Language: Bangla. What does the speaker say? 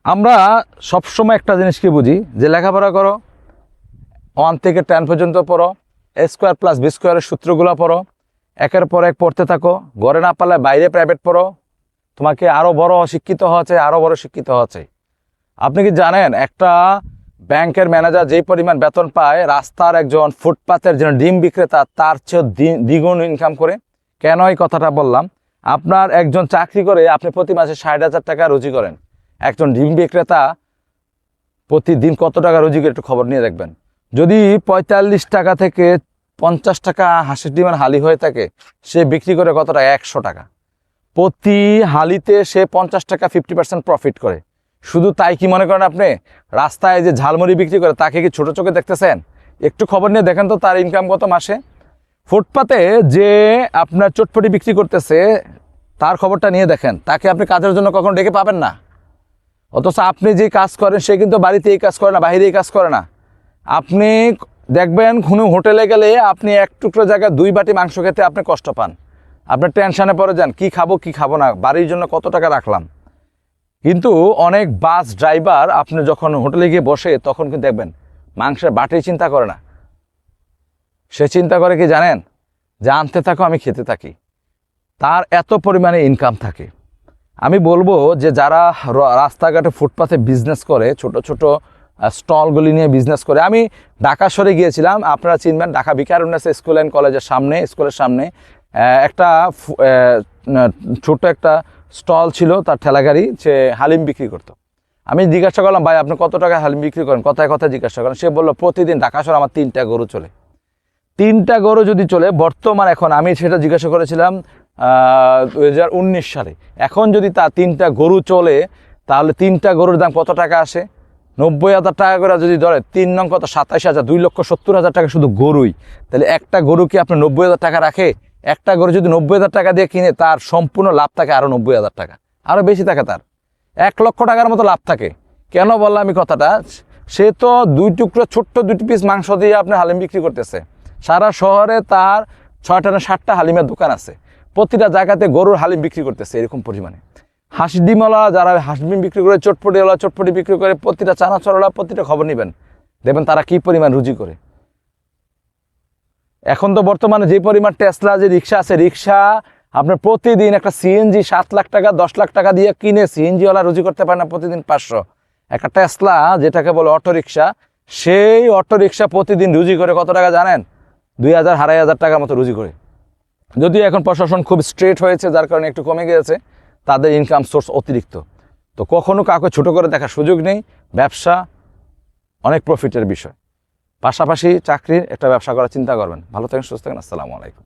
আমরা সবসময় একটা জিনিসকে বুঝি যে লেখাপড়া করো, 1 থেকে 10 পর্যন্ত পড়ো, A² + B² সূত্রগুলো পড়ো, একের পর এক পড়তে থাকো, ঘরে না পারলে বাইরে প্রাইভেট পড়ো, তোমাকে আরও বড় শিক্ষিত হওয়া চাই, আরও বড় শিক্ষিত হওয়া চাই। আপনি কি জানেন একটা ব্যাংকের ম্যানেজার যেই পরিমাণ বেতন পায়, রাস্তার একজন ফুটপাতের যেন ডিম বিক্রেতা তার চেয়েও দ্বিগুণ ইনকাম করে? কেন এই কথাটা বললাম? আপনার একজন চাকরি করে আপনি প্রতি মাসে 60,000 টাকা রুজি করেন, একজন ডিম বিক্রেতা প্রতিদিন কত টাকা রুজি করে একটু খবর নিয়ে দেখবেন। যদি 45 টাকা থেকে 50 টাকা হাঁসের ডিমের হালি হয়ে থাকে, সে বিক্রি করে কত টাকা? 100 টাকা। প্রতি হালিতে সে 50 টাকা 50% প্রফিট করে। শুধু তাই কি মনে করেন আপনি? রাস্তায় যে ঝালমুড়ি বিক্রি করে তাকে কি ছোট চোখে দেখতেছেন? একটু খবর নিয়ে দেখেন তো তার ইনকাম কত মাসে। ফুটপাতে যে আপনার চটপটি বিক্রি করতেছে তার খবরটা নিয়ে দেখেন, তাকে আপনি কাজের জন্য কখনো ডেকে পাবেন না। অথচ আপনি যে কাজ করেন সে কিন্তু বাড়িতে এই কাজ করে না, বাইরে এই কাজ করে না। আপনি দেখবেন কোনো হোটেলে গেলে আপনি এক টুকরো জায়গায় 2 বাটি মাংস খেতে আপনি কষ্ট পান, আপনি টেনশানে পড়ে যান, কি খাবো না, বাড়ির জন্য কত টাকা রাখলাম। কিন্তু অনেক বাস ড্রাইভার আপনি যখন হোটেলে গিয়ে বসে তখন কিন্তু দেখবেন মাংসের বাটির চিন্তা করে না, সে চিন্তা করে কি জানেন? যে আনতে থাকো আমি খেতে থাকি। তার এত পরিমাণে ইনকাম থাকে। আমি বলবো যে যারা রাস্তাঘাটে ফুটপাথে বিজনেস করে, ছোট ছোট স্টলগুলি নিয়ে বিজনেস করে, আমি ঢাকা শহরে গিয়েছিলাম, আপনারা চিনবেন, ঢাকা ভিকারুননিসা স্কুল অ্যান্ড কলেজের সামনে, স্কুলের সামনে একটা ছোট একটা স্টল ছিল, তার ঠেলাগাড়ি, সে হালিম বিক্রি করতো। আমি জিজ্ঞাসা করলাম, ভাই আপনি কত টাকা হালিম বিক্রি করেন? কথায় কথায় জিজ্ঞাসা করেন। সে বললো প্রতিদিন ঢাকা শহরে আমার 3টা গরু চলে। 3টা গরু যদি চলে বর্তমান, এখন আমি সেটা জিজ্ঞাসা করেছিলাম 2019 সালে, এখন যদি তার 3টা গরু চলে তাহলে 3টা গরুর দাম কত টাকা আসে? 90,000 টাকা করে যদি ধরে, 3 নং কত? 27,000, 2,70,000 টাকা শুধু গরুই। তাহলে একটা গরু কি আপনি 90,000 টাকা রাখে? একটা গরু যদি 90,000 টাকা দিয়ে কিনে, তার সম্পূর্ণ লাভ থাকে আরও 90,000 টাকা, আরও বেশি থাকে, তার 1 লক্ষ টাকার মতো লাভ থাকে। কেন বললাম আমি কথাটা? সে তো 2 টুকরো ছোট্ট 2 পিস মাংস দিয়ে আপনি হালিম বিক্রি করতেছে। সারা শহরে তার 6টা না 7টা হালিমের দোকান আছে, প্রতিটা জায়গাতে গরুর হালিম বিক্রি করতেছে এরকম পরিমাণে। হাঁস ডিমওয়ালা যারা হাঁস ডিম বিক্রি করে, চটপটিওয়ালা চটপটি বিক্রি করে, প্রতিটা চানাচুরওয়ালা প্রতিটা খবর নেবেন, দেখবেন তারা কি পরিমাণ রুজি করে। এখন তো বর্তমানে যে পরিমাণ টেসলা যে রিক্সা আছে, রিক্সা আপনার প্রতিদিন একটা সিএনজি 7 লাখ টাকা 10 লাখ টাকা দিয়ে কিনে সিএনজিওয়ালা রুজি করতে পারে না প্রতিদিন 500। একটা টেসলা যেটাকে বলে অটো রিক্সা, সেই অটো রিক্সা প্রতিদিন রুজি করে কত টাকা জানেন? 2,000 2,500 টাকার মতো রুজি করে। যদিও এখন প্রশাসন খুব স্ট্রেট হয়েছে, যার কারণে একটু কমে গিয়েছে তাদের ইনকাম সোর্স অতিরিক্ত। তো কখনো কাউকে ছোট করে দেখার সুযোগ নেই। ব্যবসা অনেক প্রফিটের বিষয়, পাশাপাশি চাকরির একটা ব্যবসা করার চিন্তা করবেন। ভালো থাকেন, সুস্থ থাকেন। আসসালামু আলাইকুম।